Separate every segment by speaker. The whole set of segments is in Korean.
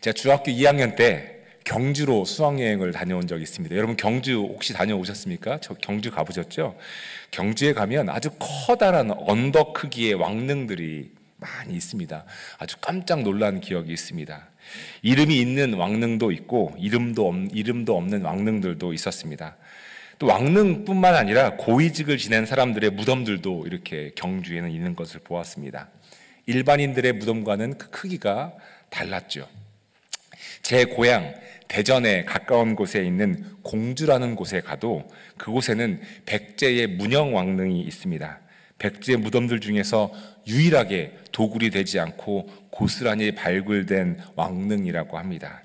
Speaker 1: 제가 중학교 2학년 때 경주로 수학여행을 다녀온 적이 있습니다. 여러분 경주 혹시 다녀오셨습니까? 저 경주 가보셨죠? 경주에 가면 아주 커다란 언덕 크기의 왕릉들이 많이 있습니다. 아주 깜짝 놀란 기억이 있습니다. 이름이 있는 왕릉도 있고 이름도 없는 왕릉들도 있었습니다. 또 왕릉뿐만 아니라 고위직을 지낸 사람들의 무덤들도 이렇게 경주에는 있는 것을 보았습니다. 일반인들의 무덤과는 그 크기가 달랐죠. 제 고향 대전에 가까운 곳에 있는 공주라는 곳에 가도 그곳에는 백제의 문영왕릉이 있습니다. 백제 무덤들 중에서 유일하게 도굴이 되지 않고 고스란히 발굴된 왕릉이라고 합니다.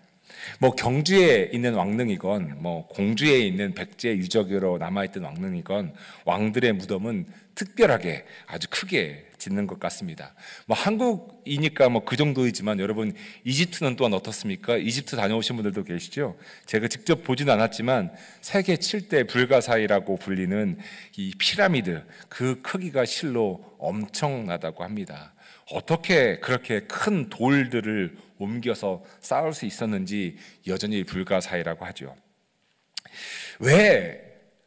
Speaker 1: 경주에 있는 왕릉이건 공주에 있는 백제 유적으로 남아있던 왕릉이건 왕들의 무덤은 특별하게 아주 크게 짓는 것 같습니다. 한국이니까 그 정도이지만 여러분 이집트는 또한 어떻습니까? 이집트 다녀오신 분들도 계시죠? 제가 직접 보지는 않았지만 세계 7대 불가사의라고 불리는 이 피라미드, 그 크기가 실로 엄청나다고 합니다. 어떻게 그렇게 큰 돌들을 옮겨서 쌓을 수 있었는지 여전히 불가사의라고 하죠. 왜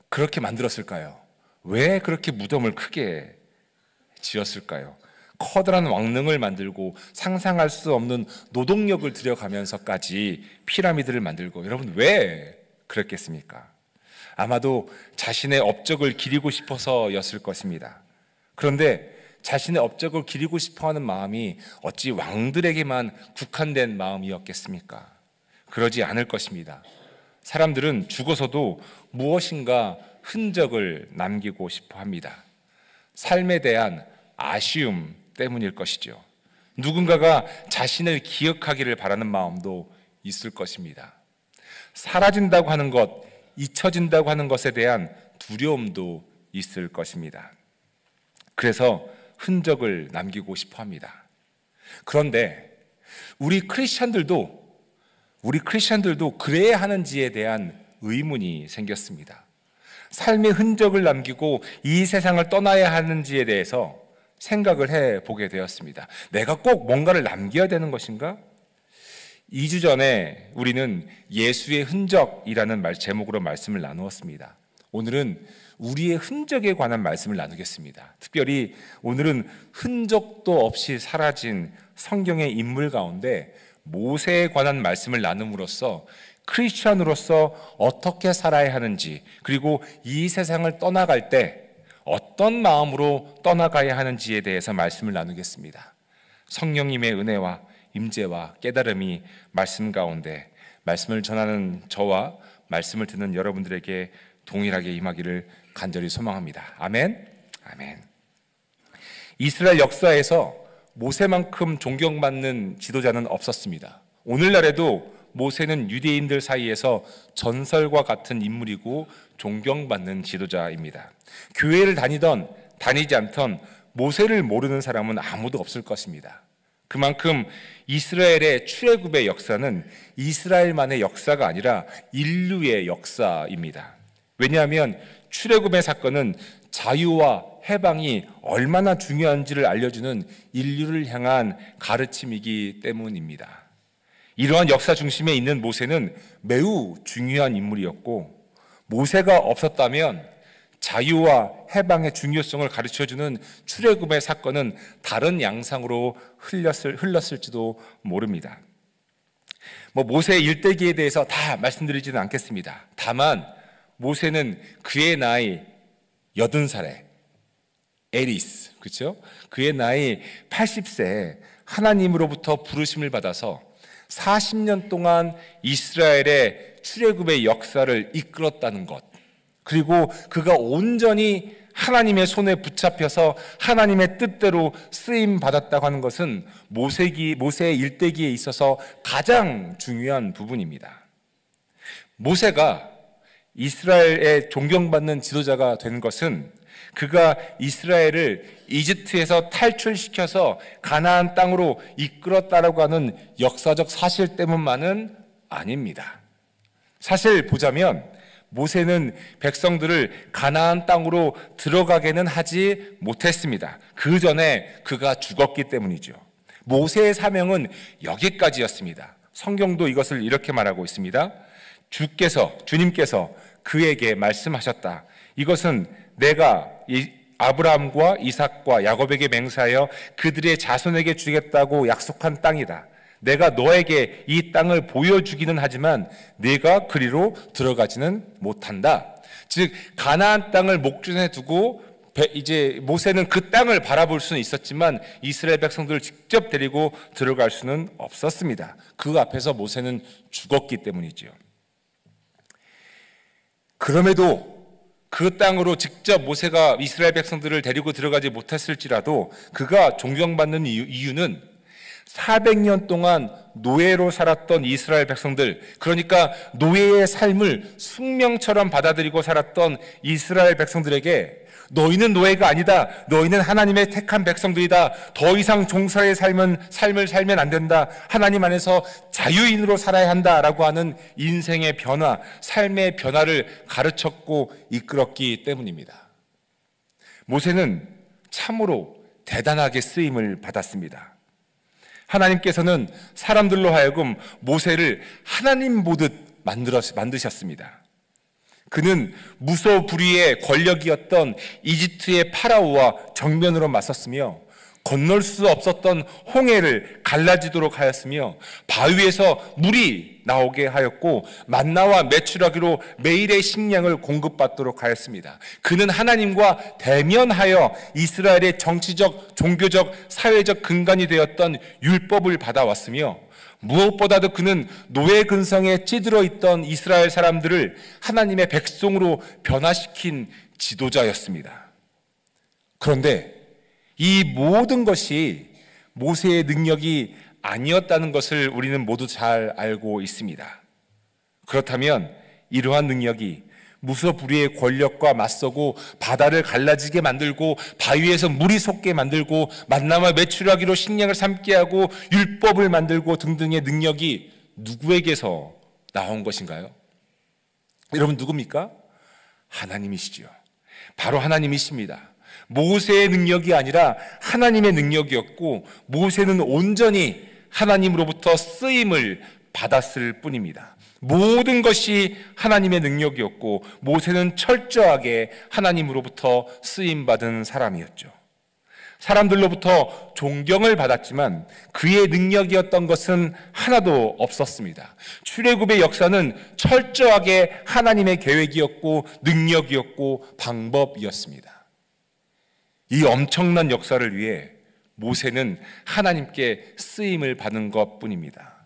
Speaker 1: 그렇게 만들었을까요? 왜 그렇게 무덤을 크게 지었을까요? 커다란 왕릉을 만들고 상상할 수 없는 노동력을 들여가면서까지 피라미드를 만들고, 여러분 왜 그랬겠습니까? 아마도 자신의 업적을 기리고 싶어서였을 것입니다. 그런데 자신의 업적을 기리고 싶어하는 마음이 어찌 왕들에게만 국한된 마음이었겠습니까? 그러지 않을 것입니다. 사람들은 죽어서도 무엇인가 흔적을 남기고 싶어 합니다. 삶에 대한 아쉬움 때문일 것이죠. 누군가가 자신을 기억하기를 바라는 마음도 있을 것입니다. 사라진다고 하는 것, 잊혀진다고 하는 것에 대한 두려움도 있을 것입니다. 그래서 흔적을 남기고 싶어 합니다. 그런데 우리 크리스찬들도 그래야 하는지에 대한 의문이 생겼습니다. 삶의 흔적을 남기고 이 세상을 떠나야 하는지에 대해서 생각을 해보게 되었습니다. 내가 꼭 뭔가를 남겨야 되는 것인가? 2주 전에 우리는 예수의 흔적이라는 제목으로 말씀을 나누었습니다. 오늘은 우리의 흔적에 관한 말씀을 나누겠습니다. 특별히 오늘은 흔적도 없이 사라진 성경의 인물 가운데 모세에 관한 말씀을 나눔으로써 크리스천으로서 어떻게 살아야 하는지, 그리고 이 세상을 떠나갈 때 어떤 마음으로 떠나가야 하는지에 대해서 말씀을 나누겠습니다. 성령님의 은혜와 임재와 깨달음이 말씀 가운데, 말씀을 전하는 저와 말씀을 듣는 여러분들에게 동일하게 임하기를 간절히 소망합니다. 아멘. 아멘. 이스라엘 역사에서 모세만큼 존경받는 지도자는 없었습니다. 오늘날에도 모세는 유대인들 사이에서 전설과 같은 인물이고 존경받는 지도자입니다. 교회를 다니지 않던 모세를 모르는 사람은 아무도 없을 것입니다. 그만큼 이스라엘의 출애굽의 역사는 이스라엘만의 역사가 아니라 인류의 역사입니다. 왜냐하면 출애굽의 사건은 자유와 해방이 얼마나 중요한지를 알려주는 인류를 향한 가르침이기 때문입니다. 이러한 역사 중심에 있는 모세는 매우 중요한 인물이었고, 모세가 없었다면 자유와 해방의 중요성을 가르쳐주는 출애굽의 사건은 다른 양상으로 흘렀을지도 모릅니다. 모세의 일대기에 대해서 다 말씀드리지는 않겠습니다. 다만 모세는 그의 나이 80살에 에리스, 그렇죠? 그의 나이 80세에 하나님으로부터 부르심을 받아서 40년 동안 이스라엘의 출애굽의 역사를 이끌었다는 것, 그리고 그가 온전히 하나님의 손에 붙잡혀서 하나님의 뜻대로 쓰임 받았다고 하는 것은 모세의 일대기에 있어서 가장 중요한 부분입니다. 모세가 이스라엘의 존경받는 지도자가 된 것은 그가 이스라엘을 이집트에서 탈출시켜서 가나안 땅으로 이끌었다라고 하는 역사적 사실 때문만은 아닙니다. 사실 보자면 모세는 백성들을 가나안 땅으로 들어가게는 하지 못했습니다. 그 전에 그가 죽었기 때문이죠. 모세의 사명은 여기까지였습니다. 성경도 이것을 이렇게 말하고 있습니다. 주님께서 그에게 말씀하셨다. 이것은 내가 아브라함과 이삭과 야곱에게 맹세하여 그들의 자손에게 주겠다고 약속한 땅이다. 내가 너에게 이 땅을 보여주기는 하지만 네가 그리로 들어가지는 못한다. 즉 가나안 땅을 목전에 두고 이제 모세는 그 땅을 바라볼 수는 있었지만 이스라엘 백성들을 직접 데리고 들어갈 수는 없었습니다. 그 앞에서 모세는 죽었기 때문이죠. 그럼에도 그 땅으로 직접 모세가 이스라엘 백성들을 데리고 들어가지 못했을지라도 그가 존경받는 이유는 400년 동안 노예로 살았던 이스라엘 백성들, 그러니까 노예의 삶을 숙명처럼 받아들이고 살았던 이스라엘 백성들에게 너희는 노예가 아니다. 너희는 하나님의 택한 백성들이다. 더 이상 종살이의 삶을 살면 안 된다. 하나님 안에서 자유인으로 살아야 한다라고 하는 인생의 변화, 삶의 변화를 가르쳤고 이끌었기 때문입니다. 모세는 참으로 대단하게 쓰임을 받았습니다. 하나님께서는 사람들로 하여금 모세를 하나님 보듯 만드셨습니다. 그는 무소불위의 권력이었던 이집트의 파라오와 정면으로 맞섰으며 건널 수 없었던 홍해를 갈라지도록 하였으며 바위에서 물이 나오게 하였고 만나와 메추라기로 매일의 식량을 공급받도록 하였습니다. 그는 하나님과 대면하여 이스라엘의 정치적, 종교적, 사회적 근간이 되었던 율법을 받아왔으며 무엇보다도 그는 노예 근성에 찌들어 있던 이스라엘 사람들을 하나님의 백성으로 변화시킨 지도자였습니다. 그런데 이 모든 것이 모세의 능력이 아니었다는 것을 우리는 모두 잘 알고 있습니다. 그렇다면 이러한 능력이 무소불위의 권력과 맞서고 바다를 갈라지게 만들고 바위에서 물이 솟게 만들고 만나와 메추라기로 식량을 삶게 하고 율법을 만들고 등등의 능력이 누구에게서 나온 것인가요? 여러분 누굽니까? 하나님이시죠. 바로 하나님이십니다. 모세의 능력이 아니라 하나님의 능력이었고 모세는 온전히 하나님으로부터 쓰임을 받았을 뿐입니다. 모든 것이 하나님의 능력이었고 모세는 철저하게 하나님으로부터 쓰임받은 사람이었죠. 사람들로부터 존경을 받았지만 그의 능력이었던 것은 하나도 없었습니다. 출애굽의 역사는 철저하게 하나님의 계획이었고 능력이었고 방법이었습니다. 이 엄청난 역사를 위해 모세는 하나님께 쓰임을 받은 것뿐입니다.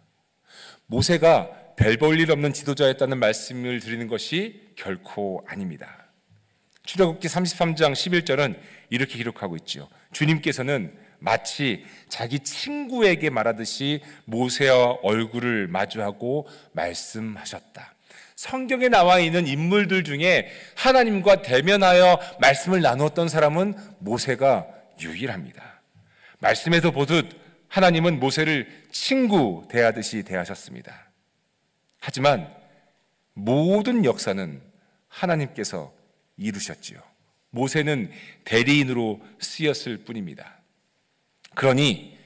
Speaker 1: 모세가 별 볼 일 없는 지도자였다는 말씀을 드리는 것이 결코 아닙니다. 출애굽기 33장 11절은 이렇게 기록하고 있죠. 주님께서는 마치 자기 친구에게 말하듯이 모세와 얼굴을 마주하고 말씀하셨다. 성경에 나와 있는 인물들 중에 하나님과 대면하여 말씀을 나누었던 사람은 모세가 유일합니다. 말씀에서 보듯 하나님은 모세를 친구 대하듯이 대하셨습니다. 하지만 모든 역사는 하나님께서 이루셨지요. 모세는 대리인으로 쓰였을 뿐입니다. 그러니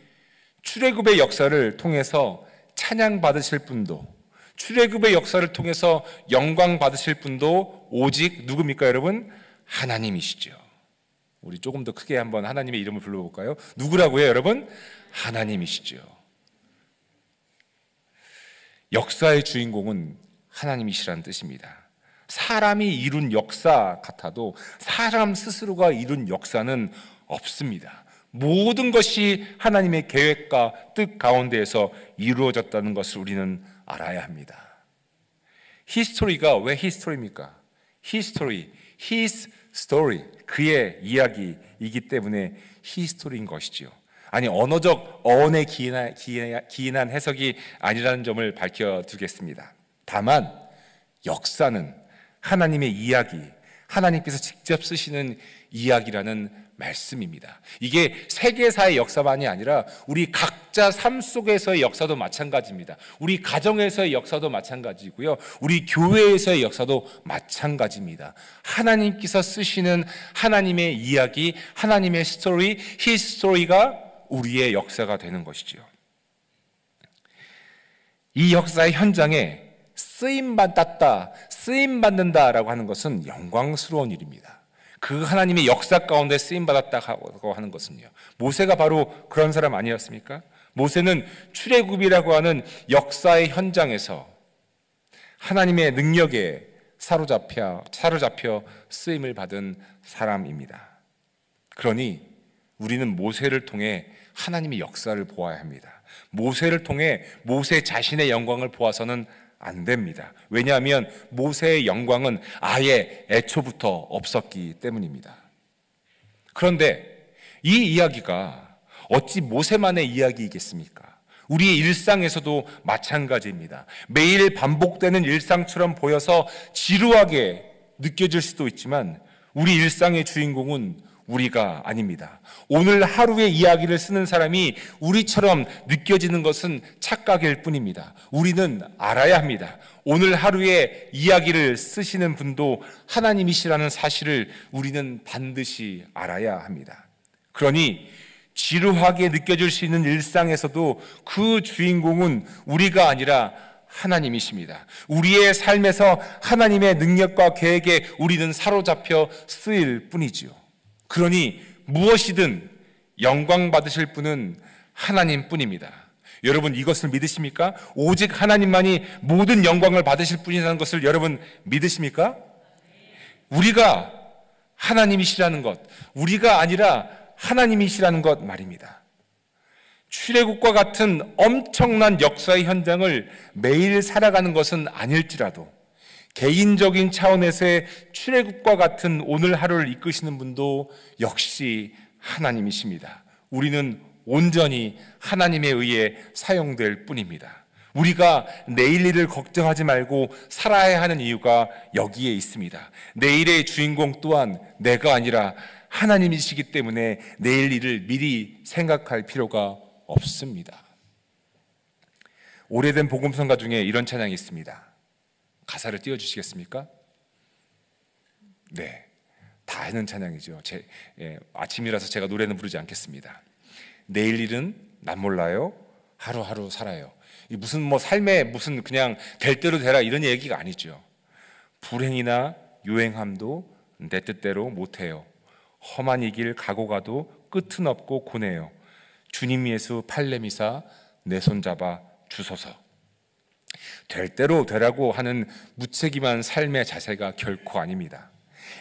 Speaker 1: 출애굽의 역사를 통해서 찬양 받으실 분도 출애굽의 역사를 통해서 영광 받으실 분도 오직 누굽니까 여러분? 하나님이시죠. 우리 조금 더 크게 한번 하나님의 이름을 불러볼까요? 누구라고요 여러분? 하나님이시죠. 역사의 주인공은 하나님이시라는 뜻입니다. 사람이 이룬 역사 같아도 사람 스스로가 이룬 역사는 없습니다. 모든 것이 하나님의 계획과 뜻 가운데에서 이루어졌다는 것을 우리는 알아야 합니다. 히스토리가 왜 히스토리입니까? 히스토리, his story, 그의 이야기이기 때문에 히스토리인 것이지요. 아니 언어적 어원에 기인한 해석이 아니라는 점을 밝혀두겠습니다. 다만 역사는 하나님의 이야기, 하나님께서 직접 쓰시는 이야기라는 말씀입니다. 이게 세계사의 역사만이 아니라 우리 각자 삶 속에서의 역사도 마찬가지입니다. 우리 가정에서의 역사도 마찬가지고요. 우리 교회에서의 역사도 마찬가지입니다. 하나님께서 쓰시는 하나님의 이야기, 하나님의 스토리, 히스토리가 우리의 역사가 되는 것이죠. 이 역사의 현장에 쓰임받았다, 쓰임받는다라고 하는 것은 영광스러운 일입니다. 그 하나님의 역사 가운데 쓰임받았다고 하는 것은요, 모세가 바로 그런 사람 아니었습니까? 모세는 출애굽이라고 하는 역사의 현장에서 하나님의 능력에 사로잡혀 쓰임을 받은 사람입니다. 그러니 우리는 모세를 통해 하나님의 역사를 보아야 합니다. 모세를 통해 모세 자신의 영광을 보아서는 안 됩니다. 왜냐하면 모세의 영광은 아예 애초부터 없었기 때문입니다. 그런데 이 이야기가 어찌 모세만의 이야기이겠습니까? 우리의 일상에서도 마찬가지입니다. 매일 반복되는 일상처럼 보여서 지루하게 느껴질 수도 있지만 우리 일상의 주인공은 우리가 아닙니다. 오늘 하루의 이야기를 쓰는 사람이 우리처럼 느껴지는 것은 착각일 뿐입니다. 우리는 알아야 합니다. 오늘 하루의 이야기를 쓰시는 분도 하나님이시라는 사실을 우리는 반드시 알아야 합니다. 그러니 지루하게 느껴질 수 있는 일상에서도 그 주인공은 우리가 아니라 하나님이십니다. 우리의 삶에서 하나님의 능력과 계획에 우리는 사로잡혀 쓰일 뿐이지요. 그러니 무엇이든 영광 받으실 분은 하나님뿐입니다. 여러분, 이것을 믿으십니까? 오직 하나님만이 모든 영광을 받으실 분이라는 것을 여러분 믿으십니까? 우리가 하나님이시라는 것, 우리가 아니라 하나님이시라는 것 말입니다. 출애굽과 같은 엄청난 역사의 현장을 매일 살아가는 것은 아닐지라도 개인적인 차원에서의 출애굽과 같은 오늘 하루를 이끄시는 분도 역시 하나님이십니다. 우리는 온전히 하나님에 의해 사용될 뿐입니다. 우리가 내일 일을 걱정하지 말고 살아야 하는 이유가 여기에 있습니다. 내일의 주인공 또한 내가 아니라 하나님이시기 때문에 내일 일을 미리 생각할 필요가 없습니다. 오래된 복음성가 중에 이런 찬양이 있습니다. 가사를 띄워주시겠습니까? 네, 다 아는 찬양이죠. 아침이라서 제가 노래는 부르지 않겠습니다. 내일 일은 난 몰라요. 하루하루 살아요. 무슨 삶에 무슨 그냥 될 대로 되라 이런 얘기가 아니죠. 불행이나 요행함도 내 뜻대로 못해요. 험한 이 길 가고 가도 끝은 없고 고뇌요. 주님 예수 팔레미사 내 손잡아 주소서. 될 대로 되라고 하는 무책임한 삶의 자세가 결코 아닙니다.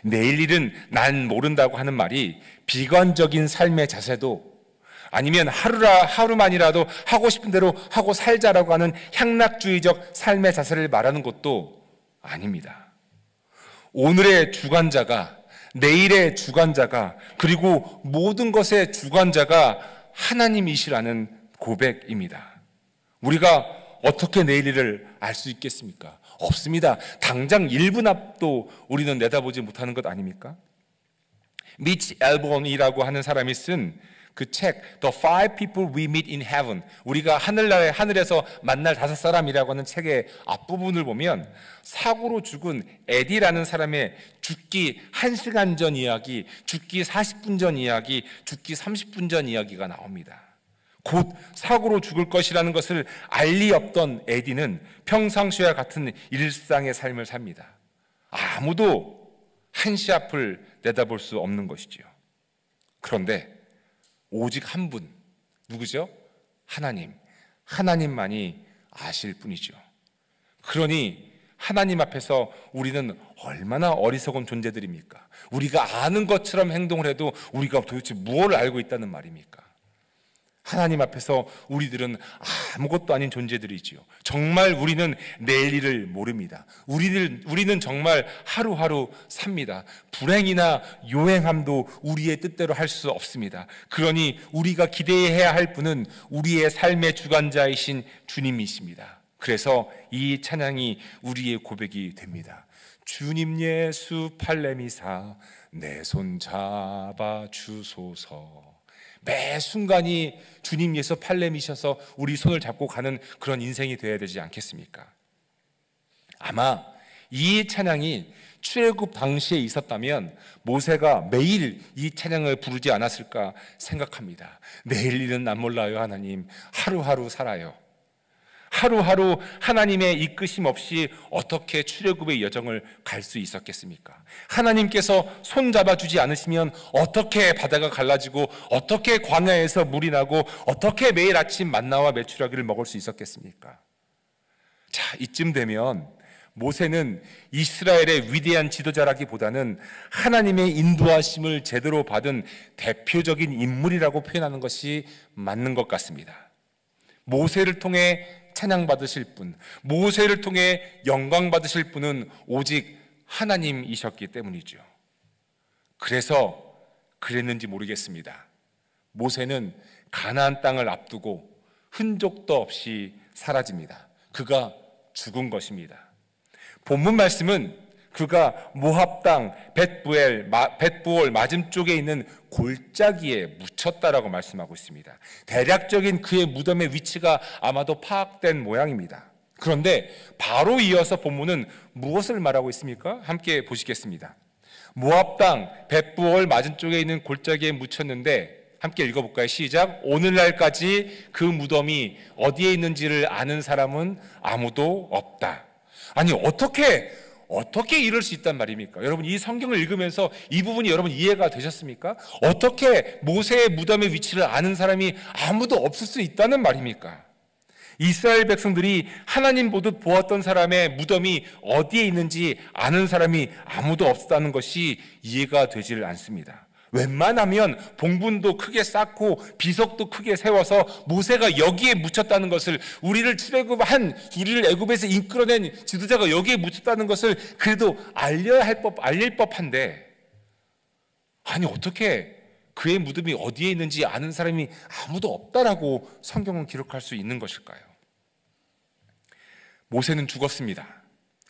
Speaker 1: 내일 일은 난 모른다고 하는 말이 비관적인 삶의 자세도 아니면 하루만이라도 하고 싶은 대로 하고 살자라고 하는 향락주의적 삶의 자세를 말하는 것도 아닙니다. 오늘의 주관자가, 내일의 주관자가, 그리고 모든 것의 주관자가 하나님이시라는 고백입니다. 우리가 어떻게 내일 일을 알 수 있겠습니까? 없습니다. 당장 1분 앞도 우리는 내다보지 못하는 것 아닙니까? 미치 앨본이라고 하는 사람이 쓴 그 책 The Five People We Meet in Heaven, 우리가 하늘에서 만날 5사람이라고 하는 책의 앞부분을 보면 사고로 죽은 에디라는 사람의 죽기 1시간 전 이야기, 죽기 40분 전 이야기, 죽기 30분 전 이야기가 나옵니다. 곧 사고로 죽을 것이라는 것을 알 리 없던 에디는 평상시와 같은 일상의 삶을 삽니다. 아무도 한시 앞을 내다볼 수 없는 것이지요. 그런데 오직 한 분, 누구죠? 하나님만이 아실 뿐이죠. 그러니 하나님 앞에서 우리는 얼마나 어리석은 존재들입니까? 우리가 아는 것처럼 행동을 해도 우리가 도대체 무엇을 알고 있다는 말입니까? 하나님 앞에서 우리들은 아무것도 아닌 존재들이지요. 정말 우리는 내일 일을 모릅니다. 우리는 정말 하루하루 삽니다. 불행이나 요행함도 우리의 뜻대로 할 수 없습니다. 그러니 우리가 기대해야 할 분은 우리의 삶의 주관자이신 주님이십니다. 그래서 이 찬양이 우리의 고백이 됩니다. 주님 예수 팔레미사 내 손 잡아 주소서. 매 순간이 주님 예수 팔렘이셔서 우리 손을 잡고 가는 그런 인생이 되어야 되지 않겠습니까? 아마 이 찬양이 출애굽 당시에 있었다면 모세가 매일 이 찬양을 부르지 않았을까 생각합니다. 내일 일은 난 몰라요. 하나님, 하루하루 살아요. 하루하루 하나님의 이끄심 없이 어떻게 출애굽의 여정을 갈 수 있었겠습니까? 하나님께서 손 잡아주지 않으시면 어떻게 바다가 갈라지고 어떻게 광야에서 물이 나고 어떻게 매일 아침 만나와 메추라기를 먹을 수 있었겠습니까? 자, 이쯤 되면 모세는 이스라엘의 위대한 지도자라기보다는 하나님의 인도하심을 제대로 받은 대표적인 인물이라고 표현하는 것이 맞는 것 같습니다. 모세를 통해 찬양받으실 분, 모세를 통해 영광 받으실 분은 오직 하나님이셨기 때문이죠. 그래서 그랬는지 모르겠습니다. 모세는 가나안 땅을 앞두고 흔적도 없이 사라집니다. 그가 죽은 것입니다. 본문 말씀은 그가 모압 땅 벳부올 맞은쪽에 있는 골짜기에 묻혔다라고 말씀하고 있습니다. 대략적인 그의 무덤의 위치가 아마도 파악된 모양입니다. 그런데 바로 이어서 본문은 무엇을 말하고 있습니까? 함께 보시겠습니다. 모압 땅 벳부올 맞은쪽에 있는 골짜기에 묻혔는데 함께 읽어볼까요? 시작. 오늘날까지 그 무덤이 어디에 있는지를 아는 사람은 아무도 없다. 아니 어떻게 이럴 수 있단 말입니까? 여러분 이 성경을 읽으면서 이 부분이 여러분 이해가 되셨습니까? 어떻게 모세의 무덤의 위치를 아는 사람이 아무도 없을 수 있다는 말입니까? 이스라엘 백성들이 하나님 보듯 보았던 사람의 무덤이 어디에 있는지 아는 사람이 아무도 없다는 것이 이해가 되질 않습니다. 웬만하면 봉분도 크게 쌓고 비석도 크게 세워서 모세가 여기에 묻혔다는 것을 우리를 애굽에서 이끌어낸 지도자가 여기에 묻혔다는 것을 그래도 알릴 법한데 아니 어떻게 그의 무덤이 어디에 있는지 아는 사람이 아무도 없다라고 성경은 기록할 수 있는 것일까요? 모세는 죽었습니다.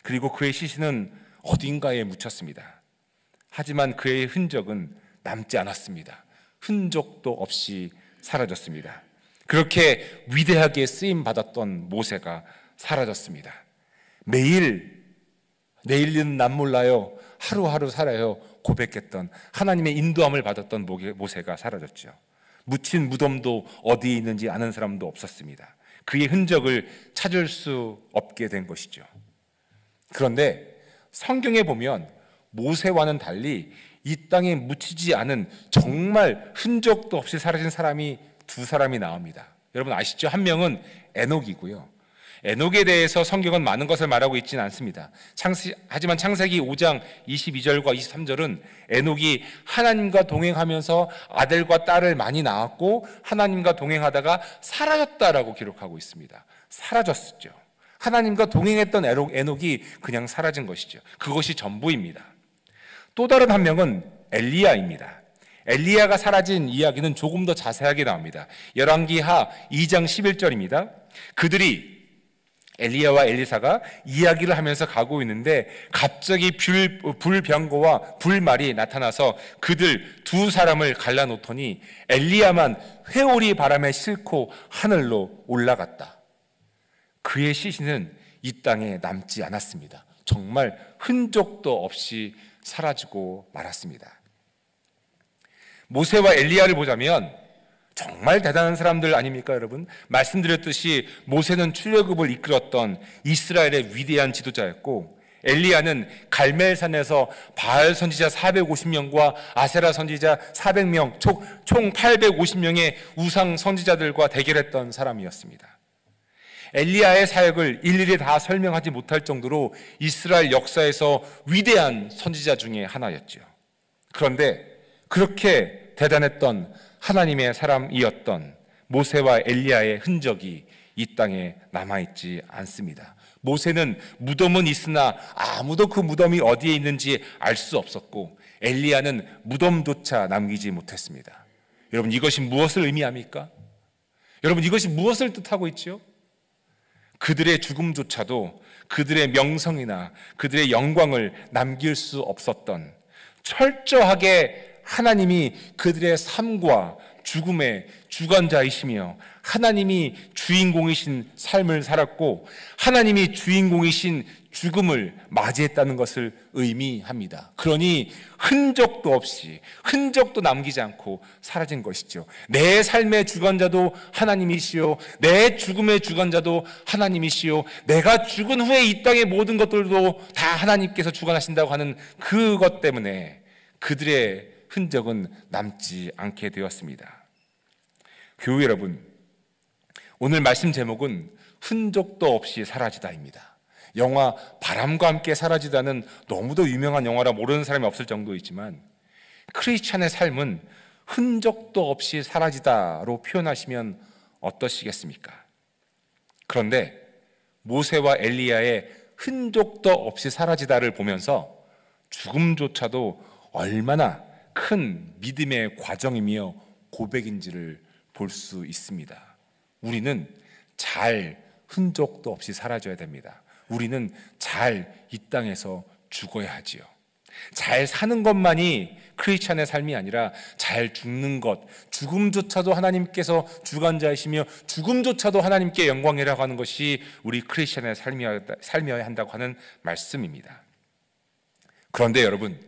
Speaker 1: 그리고 그의 시신은 어딘가에 묻혔습니다. 하지만 그의 흔적은 남지 않았습니다. 흔적도 없이 사라졌습니다. 그렇게 위대하게 쓰임받았던 모세가 사라졌습니다. 내일은 난 몰라요. 하루하루 살아요. 고백했던 하나님의 인도함을 받았던 모세가 사라졌죠. 묻힌 무덤도 어디에 있는지 아는 사람도 없었습니다. 그의 흔적을 찾을 수 없게 된 것이죠. 그런데 성경에 보면 모세와는 달리 이 땅에 묻히지 않은 정말 흔적도 없이 사라진 사람이 두 사람이 나옵니다. 여러분 아시죠? 한 명은 에녹이고요. 에녹에 대해서 성경은 많은 것을 말하고 있지는 않습니다. 하지만 창세기 5장 22절과 23절은 에녹이 하나님과 동행하면서 아들과 딸을 많이 낳았고 하나님과 동행하다가 사라졌다라고 기록하고 있습니다. 사라졌죠. 하나님과 동행했던 에녹이 그냥 사라진 것이죠. 그것이 전부입니다. 또 다른 한 명은 엘리야입니다. 엘리야가 사라진 이야기는 조금 더 자세하게 나옵니다. 열왕기하 2장 11절입니다. 그들이 엘리야와 엘리사가 이야기를 하면서 가고 있는데 갑자기 불병거와 불말이 나타나서 그들 두 사람을 갈라놓더니 엘리야만 회오리 바람에 싣고 하늘로 올라갔다. 그의 시신은 이 땅에 남지 않았습니다. 정말 흔적도 없이 사라지고 말았습니다. 모세와 엘리야를 보자면 정말 대단한 사람들 아닙니까, 여러분? 말씀드렸듯이 모세는 출애굽을 이끌었던 이스라엘의 위대한 지도자였고 엘리야는 갈멜산에서 바알 선지자 450명과 아세라 선지자 400명, 총 850명의 우상 선지자들과 대결했던 사람이었습니다. 엘리야의 사역을 일일이 다 설명하지 못할 정도로 이스라엘 역사에서 위대한 선지자 중에 하나였죠. 그런데 그렇게 대단했던 하나님의 사람이었던 모세와 엘리야의 흔적이 이 땅에 남아있지 않습니다. 모세는 무덤은 있으나 아무도 그 무덤이 어디에 있는지 알 수 없었고 엘리야는 무덤조차 남기지 못했습니다. 여러분 이것이 무엇을 의미합니까? 여러분 이것이 무엇을 뜻하고 있죠? 그들의 죽음조차도 그들의 명성이나 그들의 영광을 남길 수 없었던 철저하게 하나님이 그들의 삶과 죽음에 주관자이시며 하나님이 주인공이신 삶을 살았고 하나님이 주인공이신 죽음을 맞이했다는 것을 의미합니다. 그러니 흔적도 남기지 않고 사라진 것이죠. 내 삶의 주관자도 하나님이시요 내 죽음의 주관자도 하나님이시요 내가 죽은 후에 이 땅의 모든 것들도 다 하나님께서 주관하신다고 하는 그것 때문에 그들의 흔적은 남지 않게 되었습니다. 교회 여러분, 오늘 말씀 제목은 흔적도 없이 사라지다입니다. 영화 바람과 함께 사라지다는 너무도 유명한 영화라 모르는 사람이 없을 정도이지만 크리스찬의 삶은 흔적도 없이 사라지다로 표현하시면 어떠시겠습니까? 그런데 모세와 엘리야의 흔적도 없이 사라지다를 보면서 죽음조차도 얼마나 큰 믿음의 과정이며 고백인지를 볼 수 있습니다. 우리는 잘 흔적도 없이 사라져야 됩니다. 우리는 잘 이 땅에서 죽어야 하지요. 잘 사는 것만이 크리스찬의 삶이 아니라 잘 죽는 것, 죽음조차도 하나님께서 주관자이시며 죽음조차도 하나님께 영광이라고 하는 것이 우리 크리스찬의 삶이어야 한다고 하는 말씀입니다. 그런데 여러분,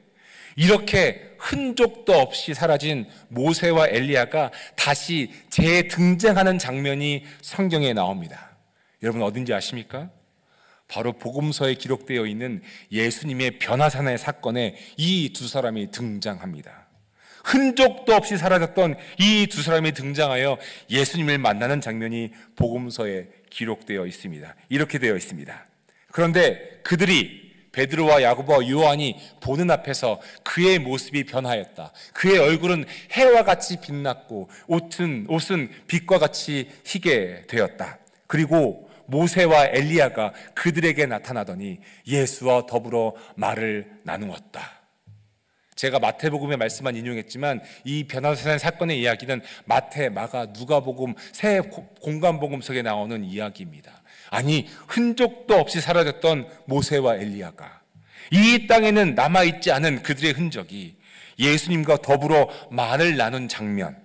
Speaker 1: 이렇게 흔적도 없이 사라진 모세와 엘리야가 다시 재등장하는 장면이 성경에 나옵니다. 여러분 어딘지 아십니까? 바로 복음서에 기록되어 있는 예수님의 변화산의 사건에 이 두 사람이 등장합니다. 흔적도 없이 사라졌던 이 두 사람이 등장하여 예수님을 만나는 장면이 복음서에 기록되어 있습니다. 이렇게 되어 있습니다. 그런데 그들이 베드로와 야고보와 요한이 보는 앞에서 그의 모습이 변하였다. 그의 얼굴은 해와 같이 빛났고 옷은 빛과 같이 희게 되었다. 그리고 모세와 엘리야가 그들에게 나타나더니 예수와 더불어 말을 나누었다. 제가 마태복음의 말씀만 인용했지만 이 변화산 사건의 이야기는 마태, 마가, 누가복음 세 공관복음 속에 나오는 이야기입니다. 아니, 흔적도 없이 사라졌던 모세와 엘리야가 이 땅에는 남아있지 않은 그들의 흔적이 예수님과 더불어 말을 나눈 장면,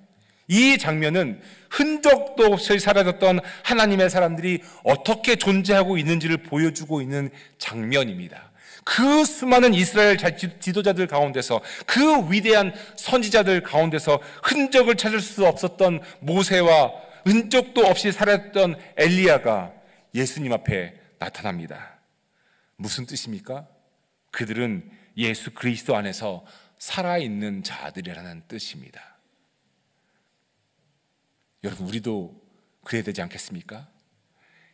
Speaker 1: 이 장면은 흔적도 없이 사라졌던 하나님의 사람들이 어떻게 존재하고 있는지를 보여주고 있는 장면입니다. 그 수많은 이스라엘 지도자들 가운데서, 그 위대한 선지자들 가운데서 흔적을 찾을 수 없었던 모세와 흔적도 없이 사라졌던 엘리야가 예수님 앞에 나타납니다. 무슨 뜻입니까? 그들은 예수 그리스도 안에서 살아있는 자들이라는 뜻입니다. 여러분, 우리도 그래야 되지 않겠습니까?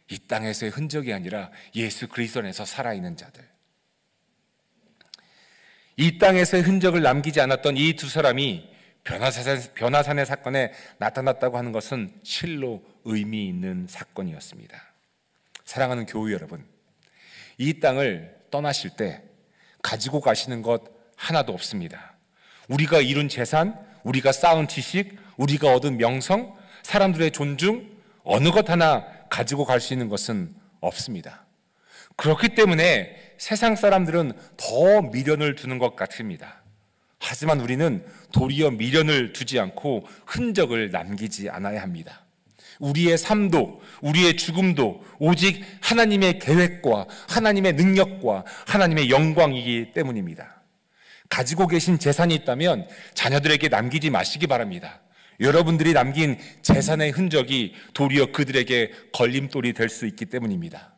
Speaker 1: 이 땅에서의 흔적이 아니라 예수 그리스도 안에서 살아있는 자들. 이 땅에서의 흔적을 남기지 않았던 이 두 사람이 변화산의 사건에 나타났다고 하는 것은 실로 의미 있는 사건이었습니다. 사랑하는 교우 여러분, 이 땅을 떠나실 때 가지고 가시는 것 하나도 없습니다. 우리가 이룬 재산, 우리가 쌓은 지식, 우리가 얻은 명성, 사람들의 존중, 어느 것 하나 가지고 갈 수 있는 것은 없습니다. 그렇기 때문에 세상 사람들은 더 미련을 두는 것 같습니다. 하지만 우리는 도리어 미련을 두지 않고 흔적을 남기지 않아야 합니다. 우리의 삶도, 우리의 죽음도 오직 하나님의 계획과 하나님의 능력과 하나님의 영광이기 때문입니다. 가지고 계신 재산이 있다면 자녀들에게 남기지 마시기 바랍니다. 여러분들이 남긴 재산의 흔적이 도리어 그들에게 걸림돌이 될 수 있기 때문입니다.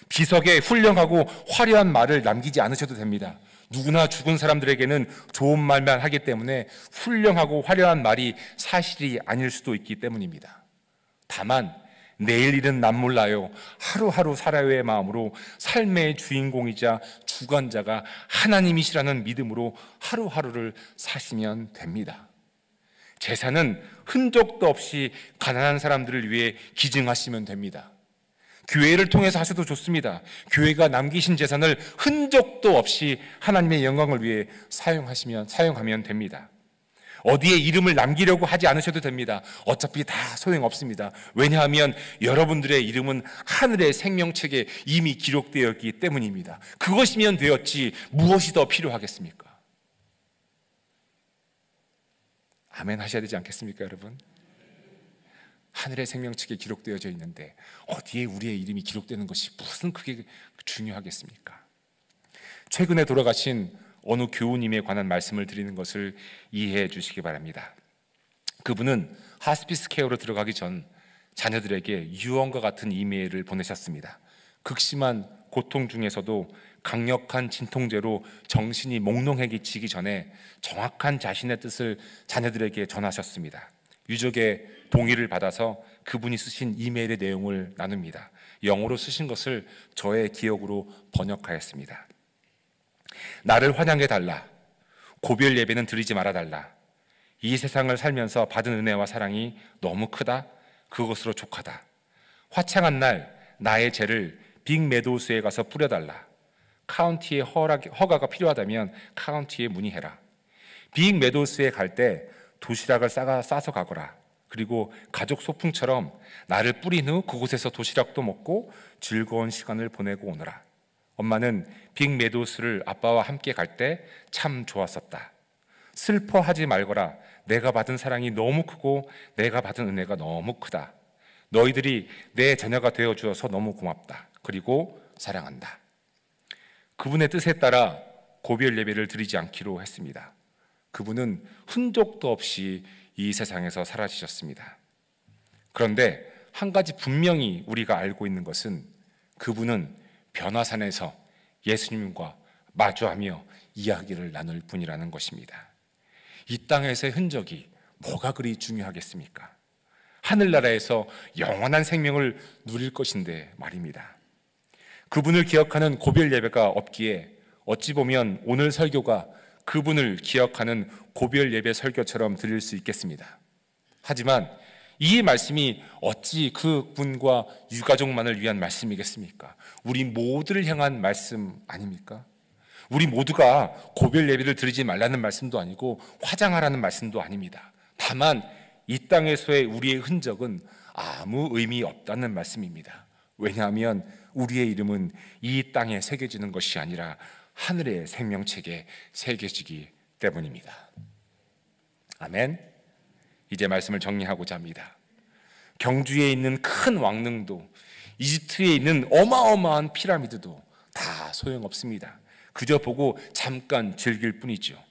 Speaker 1: 비석에 훌륭하고 화려한 말을 남기지 않으셔도 됩니다. 누구나 죽은 사람들에게는 좋은 말만 하기 때문에 훌륭하고 화려한 말이 사실이 아닐 수도 있기 때문입니다. 다만 내일 일은 남 몰라요. 하루하루 살아요의 마음으로 삶의 주인공이자 주관자가 하나님이시라는 믿음으로 하루하루를 사시면 됩니다. 재산은 흔적도 없이 가난한 사람들을 위해 기증하시면 됩니다. 교회를 통해서 하셔도 좋습니다. 교회가 남기신 재산을 흔적도 없이 하나님의 영광을 위해 사용하면 됩니다. 어디에 이름을 남기려고 하지 않으셔도 됩니다. 어차피 다 소용없습니다. 왜냐하면 여러분들의 이름은 하늘의 생명책에 이미 기록되어 있기 때문입니다. 그것이면 되었지 무엇이 더 필요하겠습니까? 아멘 하셔야 되지 않겠습니까, 여러분? 하늘의 생명책에 기록되어져 있는데 어디에 우리의 이름이 기록되는 것이 무슨 그게 중요하겠습니까? 최근에 돌아가신 어느 교우님에 관한 말씀을 드리는 것을 이해해 주시기 바랍니다. 그분은 하스피스 케어로 들어가기 전 자녀들에게 유언과 같은 이메일을 보내셨습니다. 극심한 고통 중에서도 강력한 진통제로 정신이 몽롱해지기 전에 정확한 자신의 뜻을 자녀들에게 전하셨습니다. 유족의 동의를 받아서 그분이 쓰신 이메일의 내용을 나눕니다. 영어로 쓰신 것을 저의 기억으로 번역하였습니다. 나를 환영해달라. 고별 예배는 드리지 말아달라. 이 세상을 살면서 받은 은혜와 사랑이 너무 크다. 그것으로 족하다. 화창한 날 나의 죄를 빅 메도우스에 가서 뿌려달라. 카운티의 허가가 필요하다면 카운티에 문의해라. 빅 메도우스에 갈 때 도시락을 싸서 가거라. 그리고 가족 소풍처럼 나를 뿌린 후 그곳에서 도시락도 먹고 즐거운 시간을 보내고 오너라. 엄마는 빅 메도우스를 아빠와 함께 갈 때 참 좋았었다. 슬퍼하지 말거라. 내가 받은 사랑이 너무 크고 내가 받은 은혜가 너무 크다. 너희들이 내 자녀가 되어주어서 너무 고맙다. 그리고 사랑한다. 그분의 뜻에 따라 고별 예배를 드리지 않기로 했습니다. 그분은 흔적도 없이 이 세상에서 사라지셨습니다. 그런데 한 가지 분명히 우리가 알고 있는 것은 그분은 변화산에서 예수님과 마주하며 이야기를 나눌 뿐이라는 것입니다. 이 땅에서의 흔적이 뭐가 그리 중요하겠습니까? 하늘나라에서 영원한 생명을 누릴 것인데 말입니다. 그분을 기억하는 고별 예배가 없기에 어찌 보면 오늘 설교가 그분을 기억하는 고별 예배 설교처럼 들릴 수 있겠습니다. 하지만 이 말씀이 어찌 그분과 유가족만을 위한 말씀이겠습니까? 우리 모두를 향한 말씀 아닙니까? 우리 모두가 고별 예배를 드리지 말라는 말씀도 아니고 화장하라는 말씀도 아닙니다. 다만 이 땅에서의 우리의 흔적은 아무 의미 없다는 말씀입니다. 왜냐하면 우리의 이름은 이 땅에 새겨지는 것이 아니라 하늘의 생명책에 새겨지기 때문입니다. 아멘. 이제 말씀을 정리하고자 합니다. 경주에 있는 큰 왕릉도 이집트에 있는 어마어마한 피라미드도 다 소용없습니다. 그저 보고 잠깐 즐길 뿐이죠.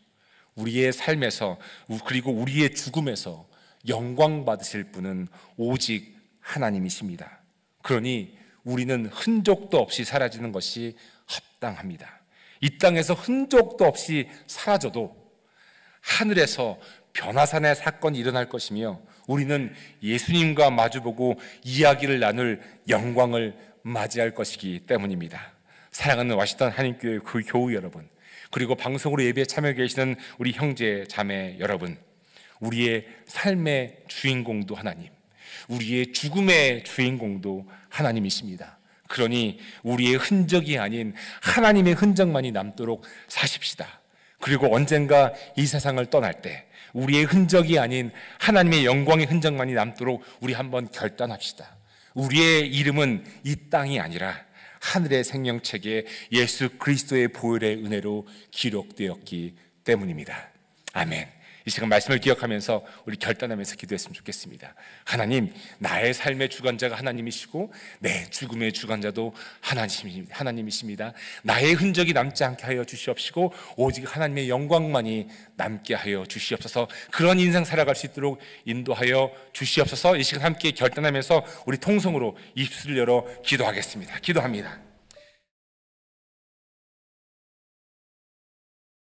Speaker 1: 우리의 삶에서 그리고 우리의 죽음에서 영광 받으실 분은 오직 하나님이십니다. 그러니 우리는 흔적도 없이 사라지는 것이 합당합니다. 이 땅에서 흔적도 없이 사라져도 하늘에서 변화산의 사건이 일어날 것이며 우리는 예수님과 마주보고 이야기를 나눌 영광을 맞이할 것이기 때문입니다. 사랑하는 와시던 한인교회 그 교우 여러분, 그리고 방송으로 예배에 참여 계시는 우리 형제 자매 여러분, 우리의 삶의 주인공도 하나님, 우리의 죽음의 주인공도 하나님이십니다. 그러니 우리의 흔적이 아닌 하나님의 흔적만이 남도록 사십시다. 그리고 언젠가 이 세상을 떠날 때 우리의 흔적이 아닌 하나님의 영광의 흔적만이 남도록 우리 한번 결단합시다. 우리의 이름은 이 땅이 아니라 하늘의 생명책에 예수 그리스도의 보혈의 은혜로 기록되었기 때문입니다. 아멘. 이 시간 말씀을 기억하면서 우리 결단하면서 기도했으면 좋겠습니다. 하나님, 나의 삶의 주관자가 하나님이시고 내 죽음의 주관자도 하나님이십니다. 나의 흔적이 남지 않게 하여 주시옵시고 오직 하나님의 영광만이 남게 하여 주시옵소서. 그런 인생 살아갈 수 있도록 인도하여 주시옵소서. 이 시간 함께 결단하면서 우리 통성으로 입술을 열어 기도하겠습니다. 기도합니다.